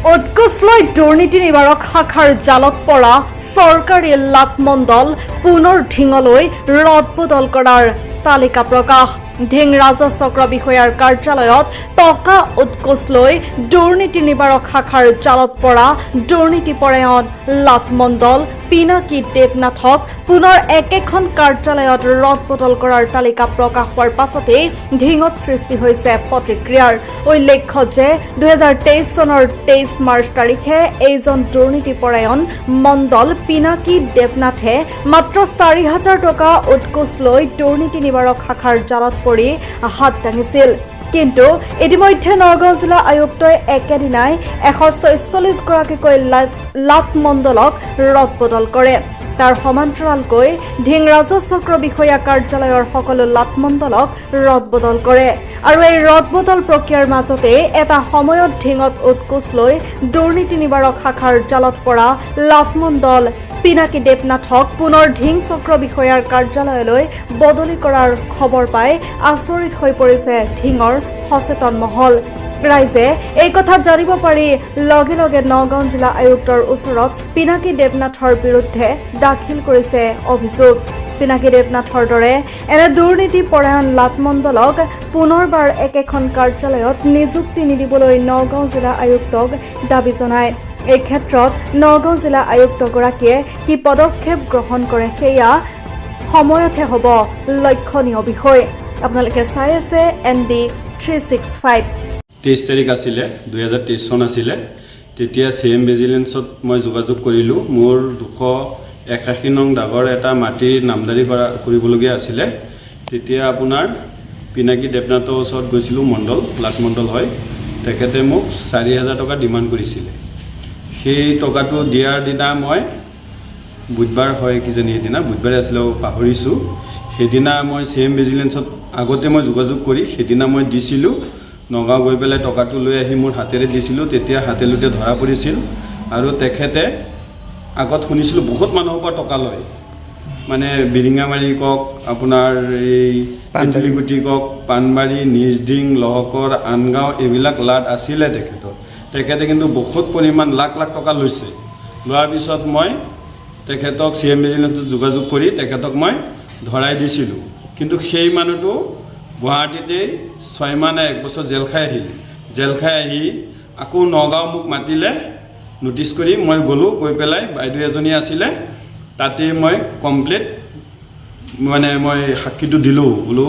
উৎকোচলৈ দুৰ্নীতি নিবাৰক শাখাৰ জালত পৰা চৰকাৰী লাটমণ্ডল পুনৰ ঢিঙলৈ ৰদবদল কৰাৰ তালিকা প্ৰকাশ। ঢিং ৰাজহ চক্ৰ বিষয়াৰ কাৰ্যালয়ত টকা উৎকোচলৈ দুৰ্নীতি নিবাৰক শাখাৰ জালত পৰা দুৰ্নীতিপৰায়ণ লাটমণ্ডল পিনাকী দেৱনাথক পুনৰ একেখন কাৰ্যালয়ত ৰদবদল কৰাৰ তালিকা প্ৰকাশ হোৱাৰ পাছতেই ঢিঙত সৃষ্টি হৈছে প্ৰতিক্ৰিয়াৰ। উল্লেখ্য যে 2023 চনৰ 23 মাৰ্চ তাৰিখে এইজন দুৰ্নীতিপৰায়ণ মণ্ডল পিনাকী দেৱনাথে মাত্ৰ 4,000 টকা উৎকোচ লৈ দুৰ্নীতি নিবাৰক শাখাৰ জালত পৰি হাত দাঙিছিল। কিন্তু ইতিমধ্যে নগাঁও জিলা আয়ুক্তই একেদিনাই 146 গৰাকীকৈ লাটমণ্ডলক ৰদবদল কৰে। তাৰ সমান্তৰালকৈ ঢিং ৰাজহ চক্ৰ বিষয়া কাৰ্যালয়ৰ সকলো লাটমণ্ডলক ৰদবদল কৰে। আৰু এই ৰদবদল প্ৰক্ৰিয়াৰ মাজতে এটা সময়ত ঢিঙত উৎকোচ লৈ দুৰ্নীতি নিবাৰক শাখাৰ জালত পৰা লাটমণ্ডল পিনাকী দেৱনাথক পুনৰ ঢিং চক্ৰ বিষয়াৰ কাৰ্যালয়লৈ বদলি কৰাৰ খবৰ পাই আচৰিত হৈ পৰিছে ঢিঙৰ সচেতন মহল। ৰাইজে এই কথা জানিব পাৰি লগে লগে নগাঁও জিলা আয়ুক্তৰ ওচৰত পিনাকী দেৱনাথৰ বিৰুদ্ধে দাখিল কৰিছে অভিযোগ। পিনাকী দেৱনাথৰ দৰে এনে দুৰ্নীতিপৰায়ণ লাটমণ্ডলক পুনৰবাৰ একেখন কাৰ্যালয়ত নিযুক্তি নিদিবলৈ নগাঁও জিলা আয়ুক্তক দাবী জনায়। এই ক্ষেত্ৰত নগাঁও জিলা আয়ুক্তগৰাকীয়ে কি পদক্ষেপ গ্ৰহণ কৰে সেয়া সময়তহে হ'ব লক্ষণীয় বিষয়। আপোনালোকে চাই আছে ND 365। 23 তাৰিখ আছিলে 2023 চন আছিলে। তেতিয়া CM ভিজিলেন্সত মই যোগাযোগ কৰিলোঁ। মোৰ 281 নং দাগৰ এটা মাটিৰ নামজাৰি কৰিবলগীয়া আছিলে। তেতিয়া আপোনাৰ পিনাকী দেৱনাথৰ ওচৰত গৈছিলোঁ, লাটমণ্ডল হয়। তেখেতে মোক 4,000 টকা ডিমাণ্ড কৰিছিলে। সেই টকাটো দিয়াৰ দিনা মই বুধবাৰ হয় কিজানি, সেইদিনা বুধবাৰে আছিলে, পাহৰিছোঁ। সেইদিনা মই CM ভিজিলেন্সত আগতে মই যোগাযোগ কৰি সেইদিনা মই দিছিলোঁ। নগাঁও গৈ পেলাই টকাটো লৈ আহি মোৰ হাতেৰে দিছিলোঁ। তেতিয়া হাতেলোতে ধৰা পৰিছিল। আৰু তেখেতে আগত শুনিছিলোঁ বহুত মানুহৰ পৰা টকা লয়, মানে বিৰিঙামাৰী কওক, আপোনাৰ এই পেটুলিগুটি কওক, পাণবাৰী, নিজডিং, লহকৰ, আনগাঁও এইবিলাক লাট আছিলে তেখেতৰ। তেখেতে কিন্তু বহুত পৰিমাণ লাখ লাখ টকা লৈছে। লোৱাৰ পিছত মই তেখেতক CM ভিজিলেন্সত যোগাযোগ কৰি তেখেতক মই ধৰাই দিছিলোঁ। কিন্তু সেই মানুহটো গুৱাহাটীতেই 6 মাহ নে 1 বছৰ জেল খাই আহিল। জেল খাই আহি আকৌ নগাঁও মোক মাতিলে নটিচ কৰি। মই গ'লোঁ, গৈ পেলাই বাইদেউ এজনী আছিলে, তাতে মই কমপ্লেইন মই সাক্ষীটো দিলোঁ। বোলো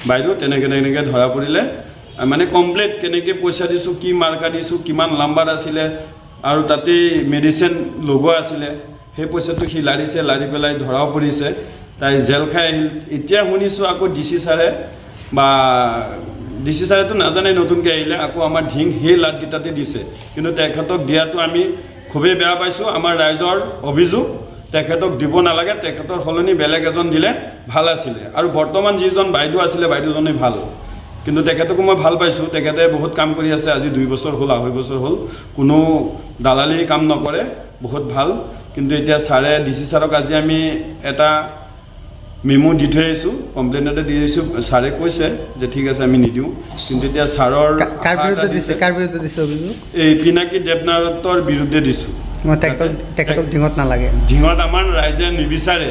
বাইদেউ তেনেকৈ ধৰা পৰিলে, মানে কমপ্লেইন কেনেকৈ পইচা দিছোঁ, কি মাৰ্কা দিছোঁ, কিমান নাম্বাৰ আছিলে, আৰু তাতে মেডিচিন লগোৱা আছিলে। সেই পইচাটো সি লাৰিছে, লাৰি পেলাই ধৰাও পৰিছে। তাই জেল খাই আহিল। এতিয়া শুনিছোঁ আকৌ DC ছাৰে বা DC ছাৰেতো নাজানে, নতুনকৈ আহিলে আকৌ আমাৰ ঢিং সেই লাটকেইটাতে দিছে। কিন্তু তেখেতক দিয়াটো আমি খুবেই বেয়া পাইছোঁ। আমাৰ ৰাইজৰ অভিযোগ, তেখেতক দিব নালাগে, তেখেতৰ সলনি বেলেগ এজন দিলে ভাল আছিলে। আৰু বৰ্তমান যিজন বাইদেউ আছিলে, বাইদেউজনী ভাল, কিন্তু তেখেতকো মই ভাল পাইছোঁ। তেখেতে বহুত কাম কৰি আছে। আজি 2 বছৰ হ'ল, 2.5 বছৰ হ'ল, কোনো দালালি কাম নকৰে, বহুত ভাল। কিন্তু এতিয়া ছাৰে DC ছাৰক আজি আমি এটা মেমো দি থৈ আহিছোঁ, কমপ্লেইন এটা দি আহিছোঁ। ছাৰে কৈছে যে ঠিক আছে আমি নিদিওঁ। কিন্তু এতিয়া ছাৰৰ এই পিনাকী দেৱনাথৰ বিৰুদ্ধে দিছোঁ। তেখেতক ঢিঙত নালাগে, ঢিঙত আমাৰ ৰাইজে নিবিচাৰে,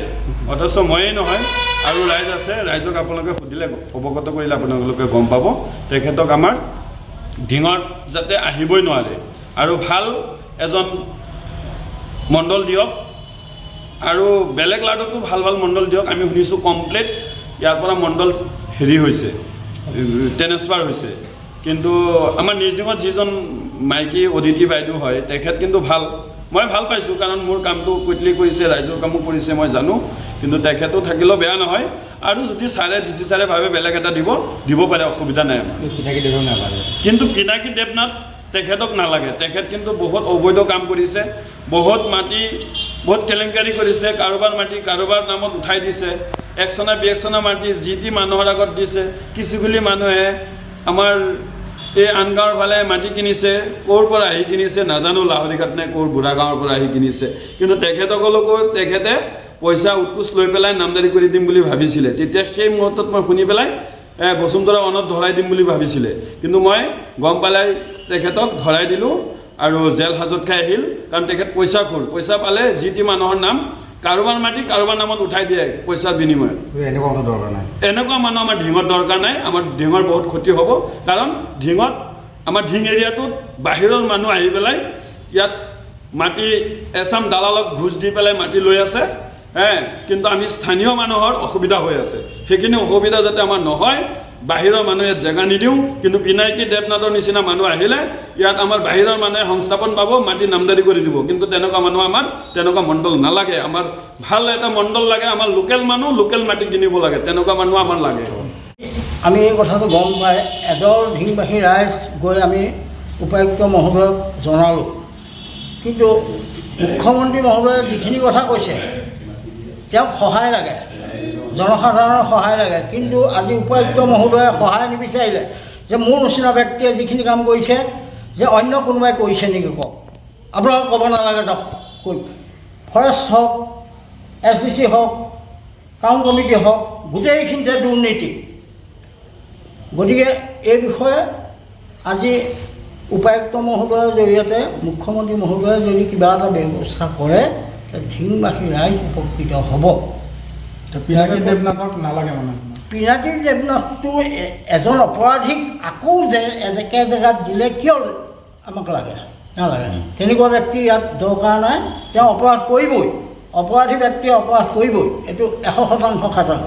অথচ ময়েই নহয় আৰু ৰাইজ আছে। ৰাইজক আপোনালোকে সুধিলে, অৱগত কৰিলে আপোনালোকে গম পাব। তেখেতক আমাৰ ঢিঙত যাতে আহিবই নোৱাৰে, আৰু ভাল এজন মণ্ডল দিয়ক, আৰু বেলেগ লাটতো ভাল মণ্ডল দিয়ক। আমি শুনিছোঁ কমপ্লেইন ইয়াৰ পৰা মণ্ডল হৈছে, ট্ৰেন্সফাৰ হৈছে। কিন্তু আমাৰ নিজডিঙত যিজন মাইকী অদিতি বাইদেউ হয়, তেখেত কিন্তু ভাল, মই ভাল পাইছোঁ। কাৰণ মোৰ কামটো কুইকলি কৰিছে, ৰাইজৰ কামো কৰিছে, মই জানো। কিন্তু তেখেতো থাকিলেও বেয়া নহয়। আৰু যদি ছাৰে DC ছাৰে ভাবে বেলেগ এটা দিব পাৰে, অসুবিধা নাই আমাৰ। কিন্তু পিনাকী দেৱনাথ তেখেতক নালাগে। তেখেত কিন্তু বহুত অবৈধ কাম কৰিছে, বহুত মাটি, বহুত কেলেংকাৰী কৰিছে। কাৰোবাৰ মাটি কাৰোবাৰ নামত উঠাই দিছে, 1 চনা 2 চনা মাটি যি টি মানুহৰ আগত দিছে। কিছুগুলি মানুহে আমাৰ এই আনগাঁৱৰ ফালে মাটি কিনিছে, ক'ৰ পৰা আহি কিনিছে নাজানো, লাহৰিঘাট নে ক'ৰ, বুঢ়া গাঁৱৰ পৰা আহি কিনিছে। কিন্তু তেখেতসকলকো তেখেতে পইচা উৎকোচ লৈ পেলাই নামজাৰি কৰি দিম বুলি ভাবিছিলে। তেতিয়া সেই মুহূৰ্তত মই শুনি পেলাই বসুন্ধৰা অনত ধৰাই দিম বুলি ভাবিছিলে, কিন্তু মই গম পালাই তেখেতক ধৰাই দিলোঁ। আৰু জেল হাজত খাই আহিল কাৰণ তেখেত পইচাখোৰ পইচা পালে যি টি মানুহৰ নাম কাৰোবাৰ মাটি কাৰোবাৰ নামত উঠাই দিয়ে পইচাৰ বিনিময়ত এনেকুৱা কোনো দৰকাৰ নাই এনেকুৱা মানুহ আমাৰ ঢিঙত দৰকাৰ নাই আমাৰ ঢিঙৰ বহুত ক্ষতি হ'ব কাৰণ ঢিঙত আমাৰ ঢিং এৰিয়াটোত বাহিৰৰ মানুহ আহি পেলাই ইয়াত মাটি এছাম দালালক ঘুষ দি পেলাই মাটি লৈ আছে কিন্তু আমি স্থানীয় মানুহৰ অসুবিধা হৈ আছে সেইখিনি অসুবিধা যাতে আমাৰ নহয় বাহিৰৰ মানুহে জেগা নিদিওঁ কিন্তু পিনাকী দেৱনাথৰ নিচিনা মানুহ আহিলে ইয়াত আমাৰ বাহিৰৰ মানুহে সংস্থাপন পাব মাটি নামদাৰি কৰি দিব কিন্তু তেনেকুৱা মানুহ আমাৰ তেনেকুৱা মণ্ডল নালাগে আমাৰ ভাল এটা মণ্ডল লাগে আমাৰ লোকেল মানুহ লোকেল মাটি কিনিব লাগে তেনেকুৱা মানুহ আমাৰ লাগে আমি এই কথাটো গম পাই এদল ঢিংবাসী ৰাইজ গৈ আমি উপায়ুক্ত মহোদয়ক জনালোঁ কিন্তু মুখ্যমন্ত্ৰী মহোদয়ে যিখিনি কথা কৈছে তেওঁক সহায় লাগে জনসাধাৰণৰ সহায় লাগে কিন্তু আজি উপায়ুক্ত মহোদয়ে সহায় নিবিচাৰিলে যে মোৰ নিচিনা ব্যক্তিয়ে যিখিনি কাম কৰিছে যে অন্য কোনোবাই কৰিছে নেকি কওক আপোনালোকে ক'ব নালাগে যাওক কৈ ফৰেষ্ট হওক SDC হওক টাউন কমিটি হওক গোটেইখিনিতে দুৰ্নীতি গতিকে এই বিষয়ে আজি উপায়ুক্ত মহোদয়ৰ জৰিয়তে মুখ্যমন্ত্ৰী মহোদয়ে যদি কিবা এটা ব্যৱস্থা কৰে ঢিংবাসী ৰাইজ উপকৃত হ'ব পিনাকী দেৱনাথক নালাগে মানে পিনাকী দেৱনাথটো এজন অপৰাধীক আকৌ যে একে জেগাত দিলে কিয় আমাক লাগে নালাগে তেনেকুৱা ব্যক্তি ইয়াত দৰকাৰ নাই তেওঁ অপৰাধ কৰিবই অপৰাধী ব্যক্তিয়ে অপৰাধ কৰিবই এইটো 100% খাটাং